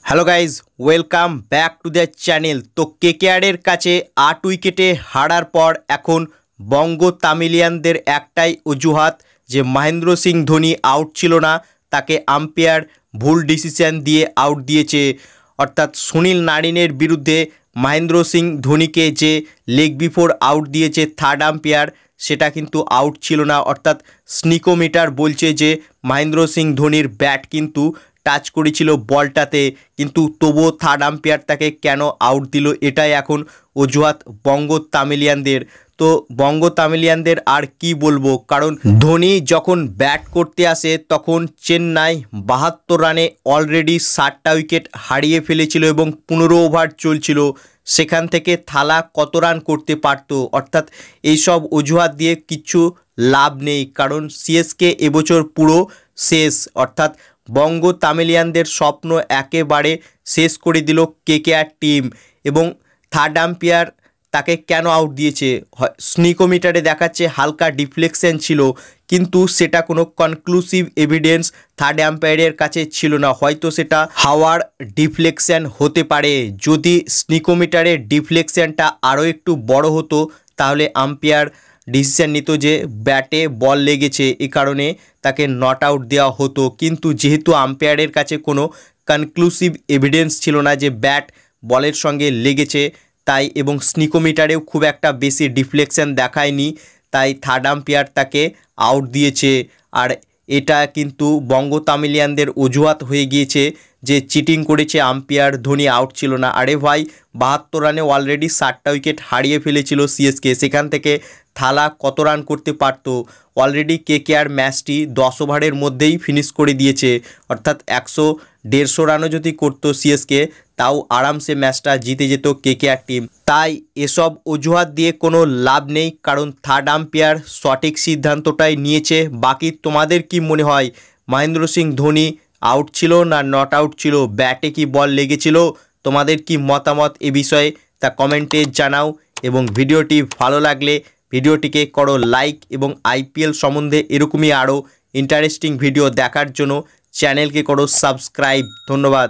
Hello guys, welcome back to the channel. তো কেকেআরের কাছে 8 উইকেটে হারার পর এখন বঙ্গ তামিলিয়ানদের একটাই অজুহাত যে মহেন্দ্র সিং ধোনি আউট ছিল না, তাকে আম্পায়ার ভুল ডিসিশন দিয়ে আউট দিয়েছে। অর্থাৎ সুনীল নারিনের বিরুদ্ধে মহেন্দ্র সিং ধোনিকে যে লেগ বিফোর আউট দিয়েছে থার্ড আম্পায়ার, সেটা কিন্তু আউট ছিল না। অর্থাৎ স্নিকোমিটার বলছে যে মহেন্দ্র সিং ধোনির ব্যাট কিন্তু টাচ করেছিল বলটাতে, কিন্তু তবুও থার্ড আম্পায়ার তাকে কেন আউট দিল, এটাই এখন অজুহাত বঙ্গ তামিলিয়ানদের। তো বঙ্গ তামিলিয়ানদের আর কি বলবো, কারণ ধোনি যখন ব্যাট করতে আসে তখন চেন্নাই 72 রানে অলরেডি 60টা উইকেট হারিয়ে ফেলেছিল এবং 15 ওভার চলছিল। সেখান থেকে থালা কত রান করতে পারত। অর্থাৎ এইসব অজুহাত দিয়ে কিচ্ছু লাভ নেই, কারণ সিএসকে এবছর পুরো শেষ। অর্থাৎ বঙ্গ তামিলিয়ানদের স্বপ্ন একেবারে শেষ করে দিল কেকেআর টিম। এবং থার্ড আম্পায়ার তাকে কেন আউট দিয়েছে, স্নিকোমিটারে দেখাচ্ছে হালকা ডিফ্লেকশন ছিল, কিন্তু সেটা কোনো কনক্লুসিভ এভিডেন্স থার্ড আম্পায়ারের কাছে ছিল না। হয়তো সেটা হাওয়ার ডিফ্লেকশন হতে পারে। যদি স্নিকোমিটারের ডিফ্লেকশনটা আরও একটু বড় হতো তাহলে আম্পায়ার ডিসিশন নিত যে ব্যাটে বল লেগেছে, এ কারণে তাকে নট আউট দেওয়া হতো। কিন্তু যেহেতু আম্পায়ারের কাছে কোনো কনক্লুসিভ এভিডেন্স ছিল না যে ব্যাট বলের সঙ্গে লেগেছে, তাই এবং স্নিকোমিটারেও খুব একটা বেশি ডিফ্লেকশন দেখায়নি, তাই থার্ড আম্পায়ার তাকে আউট দিয়েছে। আর এটা কিন্তু বঙ্গ তামিলিয়ানদের অজুহাত হয়ে গিয়েছে যে চিটিং করেছে আম্পায়ার, ধোনি আউট ছিল না। আরে ভাই, 72 রানে অলরেডি 60টা উইকেট হারিয়ে ফেলেছিল সিএসকে, সেখান থেকে থালা কত রান করতে পারতো। অলরেডি কেকেআর ম্যাচটি 10 ওভারের মধ্যেই ফিনিশ করে দিয়েছে। অর্থাৎ 100-150 রানও যদি করতো সিএসকে, তাও আরামসে ম্যাচটা জিতে যেত কেকেআর টিম। তাই এসব অজুহাত দিয়ে কোনো লাভ নেই, কারণ থার্ড আম্পায়ার সঠিক সিদ্ধান্তটাই নিয়েছে। বাকি তোমাদের কি মনে হয়, মহেন্দ্র সিং ধোনি আউট ছিল না নট আউট ছিল, ব্যাটে কি বল লেগেছিল? তোমাদের কি মতামত এ বিষয়ে তা কমেন্টে জানাও। এবং ভিডিওটি ভালো লাগলে ভিডিওটিকে করো লাইক, এবং আইপিএল সম্বন্ধে এরকমই আরও ইন্টারেস্টিং ভিডিও দেখার জন্য চ্যানেলকে করো সাবস্ক্রাইব। ধন্যবাদ।